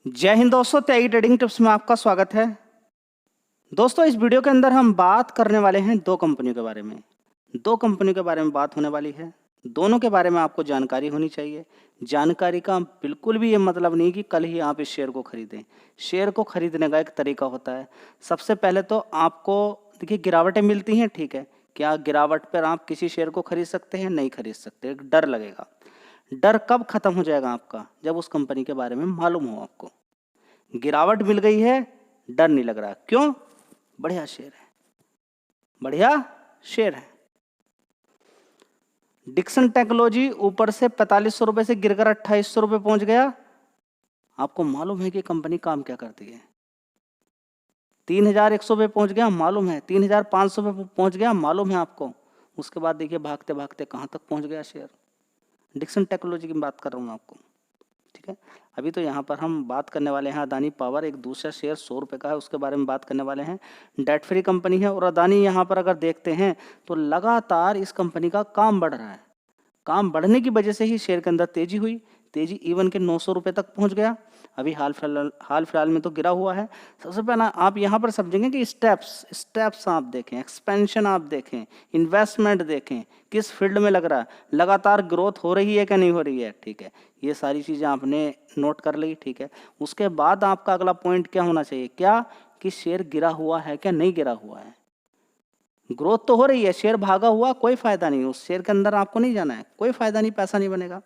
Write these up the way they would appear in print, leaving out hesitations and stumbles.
जय हिंद दोस्तों, त्यागी trading tips में आपका स्वागत है। दोस्तों, इस वीडियो के अंदर हम बात करने वाले हैं दो कंपनियों के बारे में। दो कंपनियों के बारे में बात होने वाली है। दोनों के बारे में आपको जानकारी होनी चाहिए। जानकारी का बिल्कुल भी ये मतलब नहीं कि कल ही आप इस शेयर को खरीदें। शेयर को खरीदने का एक तरीका होता है। सबसे पहले तो आपको देखिए, गिरावटें मिलती हैं, ठीक है। क्या गिरावट पर आप किसी शेयर को खरीद सकते हैं? नहीं खरीद सकते। एक डर लगेगा। डर कब खत्म हो जाएगा आपका? जब उस कंपनी के बारे में मालूम हो आपको। गिरावट मिल गई है, डर नहीं लग रहा। क्यों? बढ़िया शेयर है, बढ़िया शेयर है। डिक्सन टेक्नोलॉजी ऊपर से 4500 रुपए से गिरकर 2800 रुपए पहुंच गया। आपको मालूम है कि कंपनी काम क्या करती है। 3100 पे पहुंच गया, मालूम है। 3500 पे पहुंच गया, मालूम है आपको। उसके बाद देखिए भागते भागते कहां तक पहुंच गया शेयर। डिक्सन टेक्नोलॉजी की बात कर रहा हूं आपको, ठीक है। अभी तो यहाँ पर हम बात करने वाले हैं अदानी पावर। एक दूसरा शेयर 100 रुपये का है, उसके बारे में बात करने वाले हैं। डेट फ्री कंपनी है और अदानी यहाँ पर अगर देखते हैं तो लगातार इस कंपनी का काम बढ़ रहा है। काम बढ़ने की वजह से ही शेयर के अंदर तेजी हुई। तेजी इवन के 900 रुपये तक पहुँच गया। अभी हाल फिलहाल में तो गिरा हुआ है। सबसे पहला आप यहाँ पर समझेंगे कि स्टेप्स आप देखें, एक्सपेंशन आप देखें, इन्वेस्टमेंट देखें, किस फील्ड में लग रहा है, लगातार ग्रोथ हो रही है क्या नहीं हो रही है, ठीक है। ये सारी चीज़ें आपने नोट कर ली, ठीक है। उसके बाद आपका अगला पॉइंट क्या होना चाहिए? क्या कि शेयर गिरा हुआ है क्या नहीं गिरा हुआ है। ग्रोथ तो हो रही है, शेयर भागा हुआ कोई फायदा नहीं। उस शेयर के अंदर आपको नहीं जाना है, कोई फायदा नहीं, पैसा नहीं बनेगा।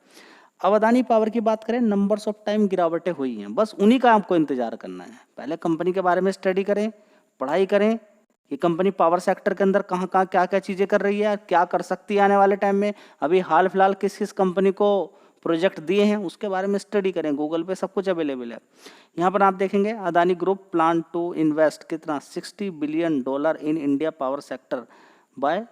अब अदानी पावर की बात करें, नंबर्स ऑफ टाइम गिरावटें हुई हैं, बस उन्हीं का आपको इंतजार करना है। पहले कंपनी के बारे में स्टडी करें, पढ़ाई करें कि कंपनी पावर सेक्टर के अंदर कहाँ कहाँ क्या क्या चीज़ें कर रही है, क्या कर सकती है आने वाले टाइम में। अभी हाल फिलहाल किस किस कंपनी को प्रोजेक्ट दिए हैं उसके बारे में स्टडी करें। गूगल पे सब कुछ अवेलेबल है। यहाँ पर आप देखेंगे Adani group plan to invest कितना, $60 billion in India power sector by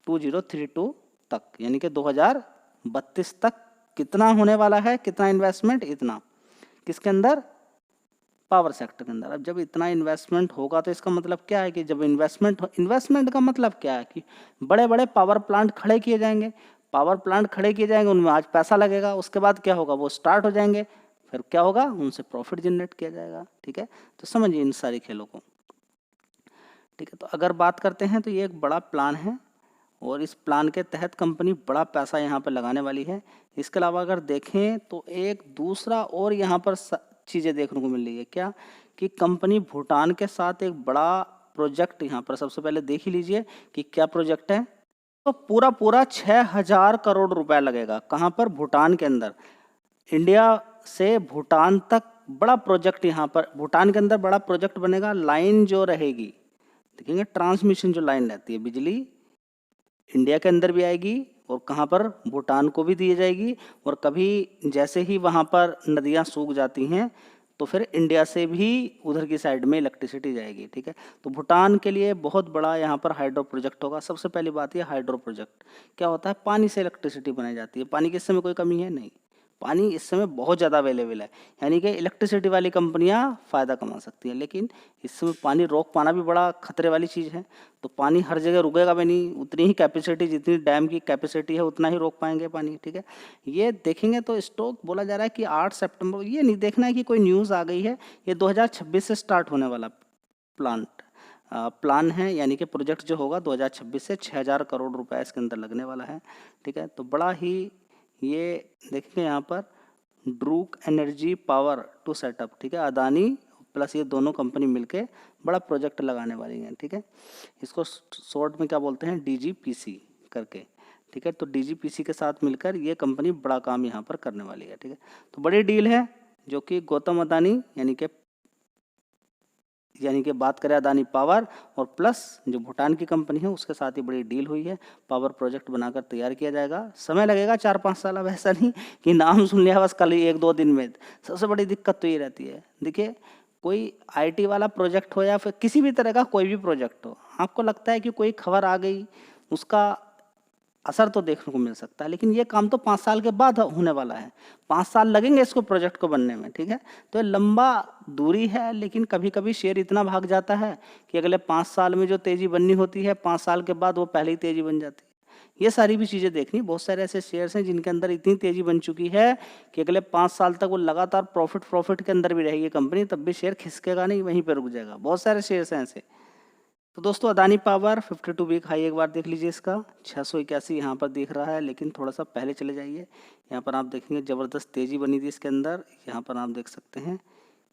2032 तक, यानी कि 2032 तक कितना होने वाला है, कितना इन्वेस्टमेंट, इतना किसके अंदर, पावर सेक्टर के अंदर। अब जब इतना इन्वेस्टमेंट होगा तो इसका मतलब क्या है कि जब इन्वेस्टमेंट का मतलब क्या है कि बड़े बड़े पावर प्लांट खड़े किए जाएंगे। पावर प्लांट खड़े किए जाएंगे, उनमें आज पैसा लगेगा। उसके बाद क्या होगा, वो स्टार्ट हो जाएंगे, फिर क्या होगा, उनसे प्रॉफिट जनरेट किया जाएगा, ठीक है। तो समझिए इन सारी खेलों को, ठीक है। तो अगर बात करते हैं तो ये एक बड़ा प्लान है और इस प्लान के तहत कंपनी बड़ा पैसा यहाँ पर लगाने वाली है। इसके अलावा अगर देखें तो एक दूसरा और यहाँ पर चीज़ें देखने को मिल रही है। क्या कि कंपनी भूटान के साथ एक बड़ा प्रोजेक्ट यहाँ पर, सबसे पहले देख ही लीजिए कि क्या प्रोजेक्ट है। तो पूरा 6000 करोड़ रुपया लगेगा। कहाँ पर? भूटान के अंदर। इंडिया से भूटान तक बड़ा प्रोजेक्ट, यहाँ पर भूटान के अंदर बड़ा प्रोजेक्ट बनेगा। लाइन जो रहेगी, देखेंगे ट्रांसमिशन जो लाइन रहती है, बिजली इंडिया के अंदर भी आएगी और कहाँ पर, भूटान को भी दी जाएगी। और कभी जैसे ही वहाँ पर नदियाँ सूख जाती हैं तो फिर इंडिया से भी उधर की साइड में इलेक्ट्रिसिटी जाएगी, ठीक है। तो भूटान के लिए बहुत बड़ा यहाँ पर हाइड्रो प्रोजेक्ट होगा। सबसे पहली बात ये, हाइड्रो प्रोजेक्ट क्या होता है? पानी से इलेक्ट्रिसिटी बनाई जाती है। पानी की इस समय कोई कमी है नहीं, पानी इस समय बहुत ज़्यादा अवेलेबल है, यानी कि इलेक्ट्रिसिटी वाली कंपनियां फ़ायदा कमा सकती हैं। लेकिन इस समय पानी रोक पाना भी बड़ा खतरे वाली चीज़ है। तो पानी हर जगह रुकेगा भी नहीं, उतनी ही कैपेसिटी, जितनी डैम की कैपेसिटी है उतना ही रोक पाएंगे पानी, ठीक है। ये देखेंगे तो स्टॉक बोला जा रहा है कि 8 सितंबर, ये नहीं देखना है कि कोई न्यूज़ आ गई है। ये 2026 से स्टार्ट होने वाला प्लान है, यानी कि प्रोजेक्ट जो होगा 2026 से 6000 करोड़ रुपया इसके अंदर लगने वाला है, ठीक है। तो बड़ा ही ये देखेंगे यहाँ पर Druk energy power to setup, ठीक है। अदानी प्लस ये दोनों कंपनी मिलके बड़ा प्रोजेक्ट लगाने वाली हैं, ठीक है। इसको शॉर्ट में क्या बोलते हैं, DGPC करके, ठीक है। तो DGPC के साथ मिलकर ये कंपनी बड़ा काम यहाँ पर करने वाली है, ठीक है। तो बड़ी डील है जो कि गौतम अदानी यानी कि बात करें अदानी पावर और प्लस जो भूटान की कंपनी है उसके साथ ही बड़ी डील हुई है। पावर प्रोजेक्ट बनाकर तैयार किया जाएगा। समय लगेगा 4-5 साल। अब ऐसा नहीं कि नाम सुन लिया बस कल ही 1-2 दिन में। सबसे बड़ी दिक्कत तो ये रहती है, देखिए कोई IT वाला प्रोजेक्ट हो या फिर किसी भी तरह का कोई भी प्रोजेक्ट हो, आपको लगता है कि कोई खबर आ गई, उसका असर तो देखने को मिल सकता है, लेकिन ये काम तो 5 साल के बाद होने वाला है। 5 साल लगेंगे इसको प्रोजेक्ट को बनने में, ठीक है। तो ये लंबा दूरी है, लेकिन कभी कभी शेयर इतना भाग जाता है कि अगले 5 साल में जो तेज़ी बननी होती है 5 साल के बाद वो पहले ही तेज़ी बन जाती है। ये सारी भी चीज़ें देखनी। बहुत सारे ऐसे शेयर्स हैं जिनके अंदर इतनी तेज़ी बन चुकी है कि अगले 5 साल तक वो लगातार प्रॉफिट के अंदर भी रहेगी कंपनी, तब भी शेयर खिसकेगा नहीं, वहीं पर रुक जाएगा। बहुत सारे शेयर्स हैं ऐसे। तो दोस्तों अदानी पावर 52 वीक हाई एक बार देख लीजिए, इसका 681 यहाँ पर दिख रहा है, लेकिन थोड़ा सा पहले चले जाइए। यहाँ पर आप देखेंगे ज़बरदस्त तेज़ी बनी थी इसके अंदर। यहाँ पर आप देख सकते हैं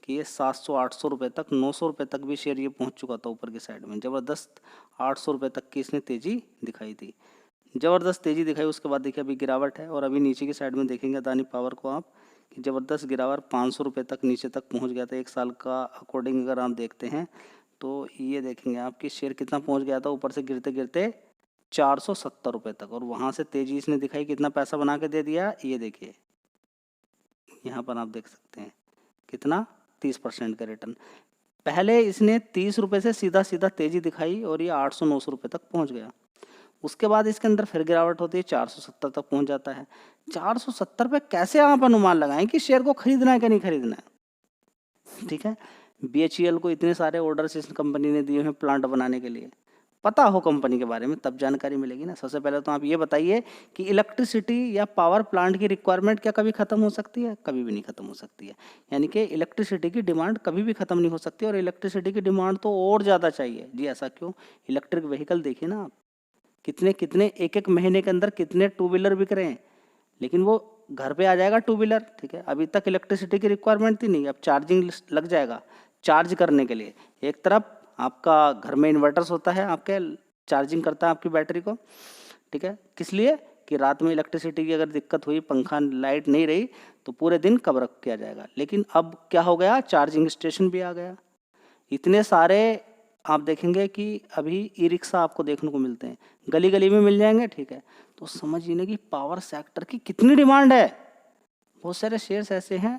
कि ये 700-800 रुपये तक, 900 रुपये तक भी शेयर ये पहुँच चुका था ऊपर की साइड में। ज़बरदस्त 800 रुपये तक की इसने तेज़ी दिखाई थी, ज़बरदस्त तेज़ी दिखाई। उसके बाद देखिए अभी गिरावट है, और अभी नीचे की साइड में देखेंगे अदानी पावर को आप कि ज़बरदस्त गिरावट 500 रुपये तक नीचे तक पहुँच गया था। एक साल का अकॉर्डिंग अगर आप देखते हैं तो ये देखेंगे आपकी शेयर कितना पहुंच गया था, ऊपर से गिरते गिरते 470 रुपये तक, और वहां से तेजी इसने दिखाई, कितना पैसा बना के दे दिया। ये देखिए यहाँ पर आप देख सकते हैं कितना 30% का रिटर्न। पहले इसने 30 रुपये से सीधा सीधा तेजी दिखाई और ये 800-900 रुपये तक पहुंच गया। उसके बाद इसके अंदर फिर गिरावट होती है, 470 तक पहुंच जाता है। 470 पे कैसे आप अनुमान लगाएं कि शेयर को खरीदना है कि नहीं खरीदना है। ठीक है, BHEL को इतने सारे ऑर्डर्स इस कंपनी ने दिए हैं प्लांट बनाने के लिए। पता हो कंपनी के बारे में तब जानकारी मिलेगी ना। सबसे पहले तो आप ये बताइए कि इलेक्ट्रिसिटी या पावर प्लांट की रिक्वायरमेंट क्या कभी ख़त्म हो सकती है? कभी भी नहीं ख़त्म हो सकती है। यानी कि इलेक्ट्रिसिटी की डिमांड कभी भी ख़त्म नहीं हो सकती, और इलेक्ट्रिसिटी की डिमांड तो और ज़्यादा चाहिए जी। ऐसा क्यों? इलेक्ट्रिक व्हीकल देखिए ना आप, कितने कितने एक महीने के अंदर कितने 2 व्हीलर बिक रहे हैं, लेकिन वो घर पे आ जाएगा 2 व्हीलर। ठीक है, अभी तक इलेक्ट्रिसिटी की रिक्वायरमेंट थी नहीं, अब चार्जिंग लग जाएगा चार्ज करने के लिए। एक तरफ आपका घर में इन्वर्टर्स होता है, आपके चार्जिंग करता है आपकी बैटरी को। ठीक है, किस लिए? कि रात में इलेक्ट्रिसिटी की अगर दिक्कत हुई, पंखा लाइट नहीं रही, तो पूरे दिन कब रख किया जाएगा। लेकिन अब क्या हो गया, चार्जिंग स्टेशन भी आ गया। इतने सारे आप देखेंगे कि अभी ई रिक्शा आपको देखने को मिलते हैं, गली गली में मिल जाएंगे। ठीक है, तो समझिए ना कि पावर सेक्टर की कितनी डिमांड है। बहुत सारे शेयर्स ऐसे हैं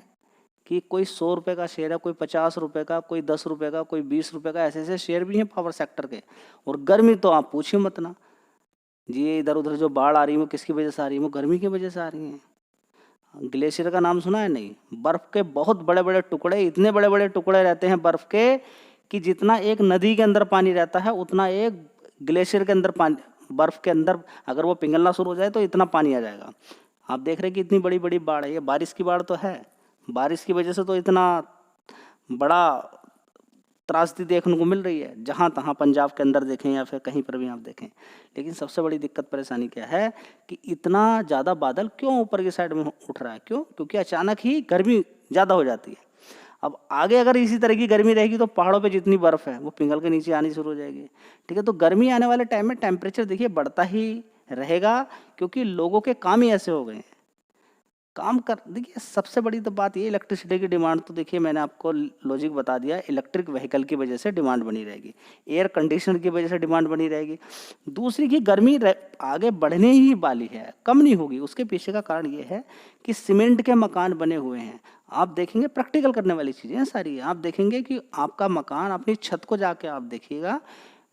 कि कोई 100 रुपये का शेयर है, कोई 50 रुपये का, कोई 10 रुपये का, कोई 20 रुपये का, ऐसे ऐसे शेयर भी हैं पावर सेक्टर के। और गर्मी तो आप पूछिए मत ना जी, ये इधर उधर जो बाढ़ आ रही है वो किसकी वजह से आ रही है? वो गर्मी की वजह से आ रही है। ग्लेशियर का नाम सुना है? नहीं। बर्फ़ के बहुत बड़े बड़े टुकड़े, इतने बड़े बड़े टुकड़े रहते हैं बर्फ़ के कि जितना एक नदी के अंदर पानी रहता है उतना एक ग्लेशियर के अंदर पानी, बर्फ़ के अंदर अगर वो पिघलना शुरू हो जाए तो इतना पानी आ जाएगा। आप देख रहे हैं कि इतनी बड़ी बड़ी बाढ़ है। ये बारिश की बाढ़ तो है, बारिश की वजह से तो इतना बड़ा त्रासदी देखने को मिल रही है, जहाँ तहाँ पंजाब के अंदर देखें या फिर कहीं पर भी आप देखें। लेकिन सबसे बड़ी दिक्कत परेशानी क्या है कि इतना ज़्यादा बादल क्यों ऊपर की साइड में उठ रहा है? क्यों? क्योंकि अचानक ही गर्मी ज़्यादा हो जाती है। अब आगे अगर इसी तरह की गर्मी रहेगी तो पहाड़ों पे जितनी बर्फ़ है वो पिघल के नीचे आनी शुरू हो जाएगी। ठीक है, तो गर्मी आने वाले टाइम में टेम्परेचर देखिए बढ़ता ही रहेगा, क्योंकि लोगों के काम ही ऐसे हो गए हैं। काम कर देखिए, सबसे बड़ी तो बात ये, इलेक्ट्रिसिटी की डिमांड तो देखिए मैंने आपको लॉजिक बता दिया, इलेक्ट्रिक व्हीकल की वजह से डिमांड बनी रहेगी, एयर कंडीशनर की वजह से डिमांड बनी रहेगी। दूसरी की गर्मी आगे बढ़ने ही वाली है, कम नहीं होगी। उसके पीछे का कारण ये है कि सीमेंट के मकान बने हुए हैं। आप देखेंगे प्रैक्टिकल करने वाली चीज़ें हैं सारी। आप देखेंगे कि आपका मकान, अपनी छत को जाके आप देखिएगा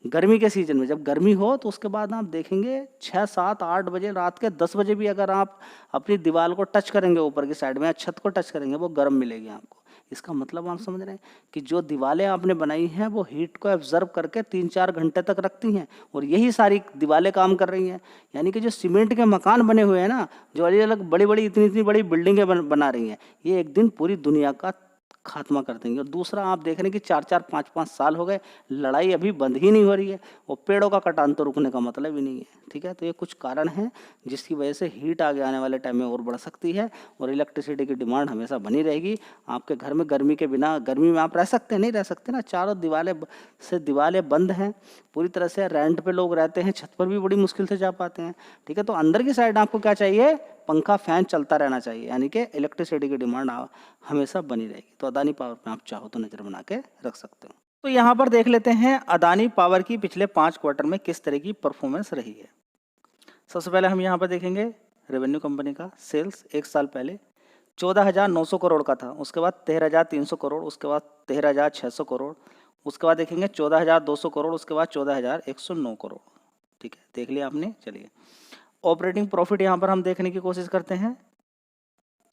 गर्मी के सीजन में, जब गर्मी हो तो उसके बाद आप देखेंगे 6, 7, 8 बजे, रात के 10 बजे भी अगर आप अपनी दीवार को टच करेंगे ऊपर की साइड में या छत को टच करेंगे, वो गर्म मिलेगी आपको। इसका मतलब आप समझ रहे हैं कि जो दीवारें आपने बनाई हैं वो हीट को एब्जर्व करके 3-4 घंटे तक रखती हैं, और यही सारी दीवारें काम कर रही हैं। यानी कि जो सीमेंट के मकान बने हुए हैं ना, जो अलग अलग बड़ी बड़ी इतनी इतनी बड़ी बिल्डिंगें बना रही हैं, ये एक दिन पूरी दुनिया का खात्मा कर देंगे। और दूसरा आप देख रहे हैं कि 4-4, 5-5 साल हो गए, लड़ाई अभी बंद ही नहीं हो रही है, और पेड़ों का कटान तो रुकने का मतलब ही नहीं है। ठीक है, तो ये कुछ कारण हैं जिसकी वजह से हीट आगे आने वाले टाइम में और बढ़ सकती है, और इलेक्ट्रिसिटी की डिमांड हमेशा बनी रहेगी। आपके घर में गर्मी के बिना, गर्मी में आप रह सकते हैं? नहीं रह सकते ना। चारों दीवारें बंद हैं पूरी तरह से। रेंट पे लोग रहते हैं, छत पर भी बड़ी मुश्किल से जा पाते हैं। ठीक है, तो अंदर की साइड आपको क्या चाहिए? पंखा, फैन चलता रहना चाहिए, यानी कि इलेक्ट्रिसिटी की डिमांड हमेशा बनी रहेगी। तो अदानी पावर पे आप चाहो तो नज़र बना के रख सकते हो। तो यहाँ पर देख लेते हैं अदानी पावर की पिछले 5 क्वार्टर में किस तरह की परफॉर्मेंस रही है। सबसे पहले हम यहाँ पर देखेंगे रेवेन्यू कंपनी का। सेल्स एक साल पहले 14,900 करोड़ का था, उसके बाद 13,300 करोड़, उसके बाद 13,600 करोड़, उसके बाद देखेंगे 14,200 करोड़, उसके बाद 14,109 करोड़। ठीक है, देख लिया आपने। चलिए, ऑपरेटिंग प्रॉफिट यहाँ पर हम देखने की कोशिश करते हैं।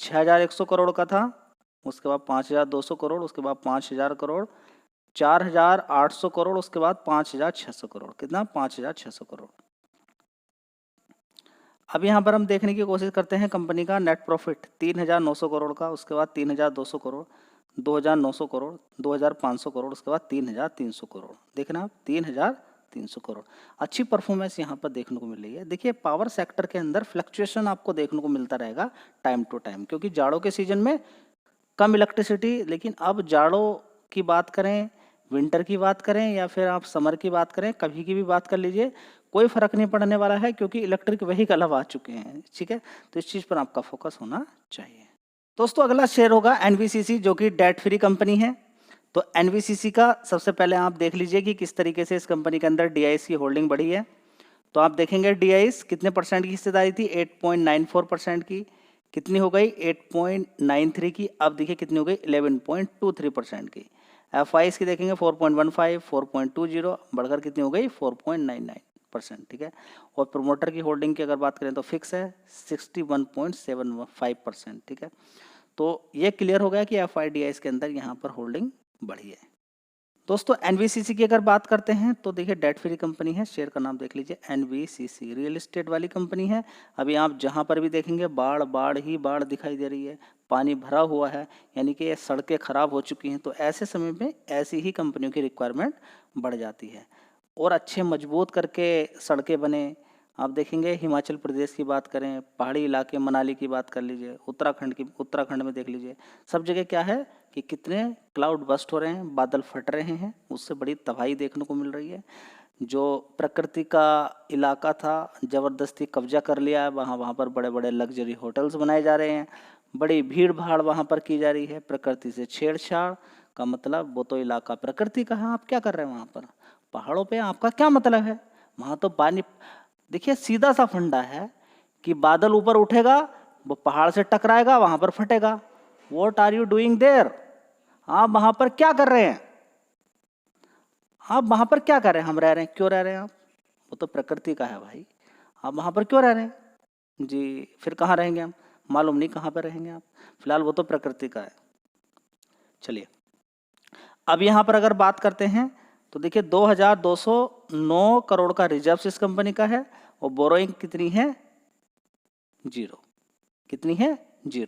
6,100 करोड़ का था, उसके बाद 5,200 करोड़, उसके बाद 5,000 करोड़, 4,800 करोड़, उसके बाद 5,600 करोड़। कितना? 5,600 करोड़। अब यहाँ पर हम देखने की कोशिश करते हैं कंपनी का नेट प्रॉफिट 3,900 करोड़ का, उसके बाद 3,200 करोड़, 2,900 करोड़, 2,500 करोड़, उसके बाद 3,300 करोड़। देखना आप 3,300 करोड़। अच्छी परफॉर्मेंस यहाँ पर देखने को मिल रही है। देखिए पावर सेक्टर के अंदर फ्लक्चुएशन आपको देखने को मिलता रहेगा टाइम टू टाइम, क्योंकि जाड़ों के सीजन में कम इलेक्ट्रिसिटी, लेकिन अब जाड़ों की बात करें, विंटर की बात करें या फिर आप समर की बात करें, कभी की भी बात कर लीजिए, कोई फर्क नहीं पड़ने वाला है, क्योंकि इलेक्ट्रिक व्हीकल अब आ चुके हैं। ठीक है, तो इस चीज़ पर आपका फोकस होना चाहिए। दोस्तों अगला शेयर होगा एनवीसीसी, जो कि डेट फ्री कंपनी है। तो एनवीसीसी का सबसे पहले आप देख लीजिए कि किस तरीके से इस कंपनी के अंदर डीआईएस की होल्डिंग बढ़ी है। तो आप देखेंगे डीआईएस कितने परसेंट की हिस्सेदारी थी, 8.94% की, कितनी हो गई 8.93 की, अब देखिए कितनी हो गई 11.23% की। एफआईएस की देखेंगे 4.15, 4.20, बढ़कर कितनी हो गई 4.99%। ठीक है, और प्रोमोटर की होल्डिंग की अगर बात करें तो फिक्स है 61.75%। ठीक है, तो ये क्लियर हो गया कि एफआईडीआईएस के अंदर यहाँ पर होल्डिंग बढ़ी है। दोस्तों एनवीसीसी की अगर बात करते हैं तो देखिए डेट फ्री कंपनी है, शेयर का नाम देख लीजिए एनवीसीसी, रियल एस्टेट वाली कंपनी है। अभी आप जहां पर भी देखेंगे बाढ़ बाढ़ ही बाढ़ दिखाई दे रही है, पानी भरा हुआ है, यानी कि सड़कें खराब हो चुकी हैं। तो ऐसे समय में ऐसी ही कंपनियों की रिक्वायरमेंट बढ़ जाती है और अच्छे मजबूत करके सड़कें बने। आप देखेंगे हिमाचल प्रदेश की बात करें, पहाड़ी इलाके मनाली की बात कर लीजिए, उत्तराखंड में देख लीजिए, सब जगह क्या है कि कितने क्लाउड बस्ट हो रहे हैं, बादल फट रहे हैं, उससे बड़ी तबाही देखने को मिल रही है। जो प्रकृति का इलाका था ज़बरदस्ती कब्जा कर लिया है, वहाँ पर बड़े बड़े लग्जरी होटल्स बनाए जा रहे हैं, बड़ी भीड़ भाड़ वहाँ पर की जा रही है। प्रकृति से छेड़छाड़ का मतलब, वो तो इलाका प्रकृति का है, आप क्या कर रहे हैं वहाँ पर? पहाड़ों पे आपका क्या मतलब है? वहाँ तो पानी, देखिए सीधा सा फंडा है कि बादल ऊपर उठेगा, वो पहाड़ से टकराएगा, वहां पर फटेगा। What are you doing there? आप वहां पर क्या कर रहे हैं? आप वहां पर क्या कर रहे हैं? हम रह रहे हैं, क्यों रह रहे हैं आप? वो तो प्रकृति का है भाई, आप वहां पर क्यों रह रहे हैं? जी, फिर कहाँ रहेंगे हम? मालूम नहीं कहाँ पर रहेंगे आप, फिलहाल वो तो प्रकृति का है। चलिए अब यहां पर अगर बात करते हैं तो देखिए 2,209 करोड़ का रिजर्व इस कंपनी का है और बोरोइंग कितनी है? 0। कितनी है? 0।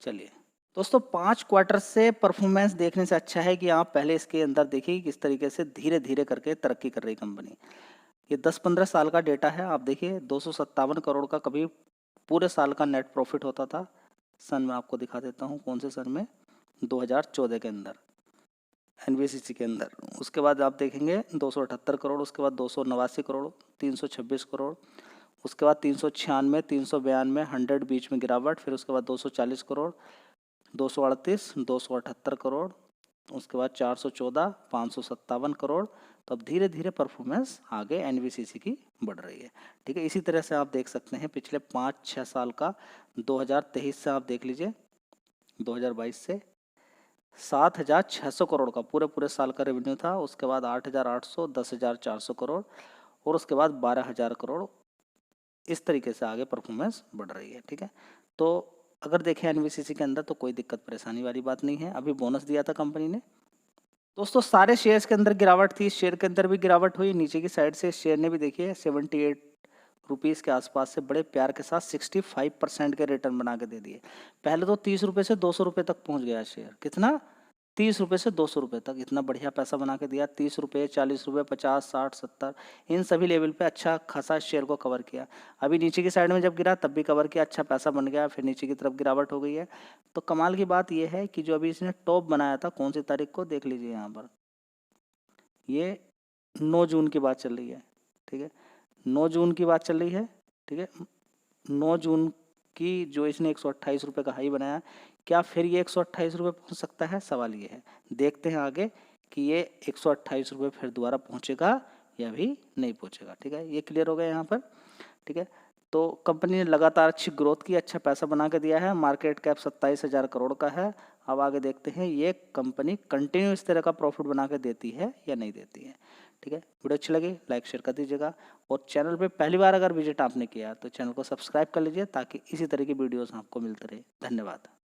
चलिए दोस्तों 5 क्वार्टर से परफॉर्मेंस देखने से अच्छा है कि आप पहले इसके अंदर देखिए किस तरीके से धीरे धीरे करके तरक्की कर रही कंपनी। ये 10-15 साल का डेटा है, आप देखिए 257 करोड़ का कभी पूरे साल का नेट प्रॉफिट होता था। सन में आपको दिखा देता हूँ कौन से सन में, 2014 के अंदर एनवीसीसी के अंदर। उसके बाद आप देखेंगे 278 करोड़, उसके बाद 289 करोड़, 326 करोड़, उसके बाद 396, 392, 100 बीच में गिरावट, फिर उसके बाद 240 करोड़, 238, 278 करोड़, उसके बाद 414, 557 करोड़। तो अब धीरे धीरे परफॉर्मेंस आगे एनवीसीसी की बढ़ रही है। ठीक है, इसी तरह से आप देख सकते हैं पिछले 5-6 साल का, 2023 से आप देख लीजिए 2022 से 7,600 करोड़ का पूरे साल का रेवेन्यू था, उसके बाद 8,800, 10,400 करोड़ और उसके बाद 12,000 करोड़। इस तरीके से आगे परफॉर्मेंस बढ़ रही है। ठीक है, तो अगर देखें एनवीसीसी के अंदर तो कोई दिक्कत परेशानी वाली बात नहीं है। अभी बोनस दिया था कंपनी ने। दोस्तों सारे शेयर्स के अंदर गिरावट थी, शेयर के अंदर भी गिरावट हुई, नीचे की साइड से शेयर ने भी देखिए 78 रुपीज़ के आसपास से बड़े प्यार के साथ 65% के रिटर्न बना के दे दिए। पहले तो 30 रुपये से 200 रुपये तक पहुंच गया शेयर, कितना 30 रुपये से 200 रुपये तक, इतना बढ़िया पैसा बना के दिया। 30 रुपये, 40 रुपये, 50, 60, 70, इन सभी लेवल पे अच्छा खासा शेयर को कवर किया। अभी नीचे की साइड में जब गिरा तब भी कवर किया, अच्छा पैसा बन गया, फिर नीचे की तरफ गिरावट हो गई है। तो कमाल की बात यह है कि जो अभी इसने टॉप बनाया था कौन सी तारीख को देख लीजिए यहाँ पर, ये 9 जून की बात चल रही है। ठीक है, 9 जून की बात चल रही है। ठीक है, 9 जून की जो इसने 128 रुपये का हाई बनाया, क्या फिर ये 128 रुपये पहुँच सकता है? सवाल ये है। देखते हैं आगे कि ये 128 रुपये फिर दोबारा पहुँचेगा या भी नहीं पहुँचेगा। ठीक है, ये क्लियर हो गया यहाँ पर। ठीक है, तो कंपनी ने लगातार अच्छी ग्रोथ की, अच्छा पैसा बना के दिया है। मार्केट कैप 27,000 करोड़ का है। अब आगे देखते हैं ये कंपनी कंटिन्यू इस तरह का प्रॉफिट बना के देती है या नहीं देती है। ठीक है, वीडियो अच्छी लगी लाइक शेयर कर दीजिएगा और चैनल पे पहली बार अगर विजिट आपने किया तो चैनल को सब्सक्राइब कर लीजिए ताकि इसी तरह की वीडियोस आपको मिलते रहे। धन्यवाद।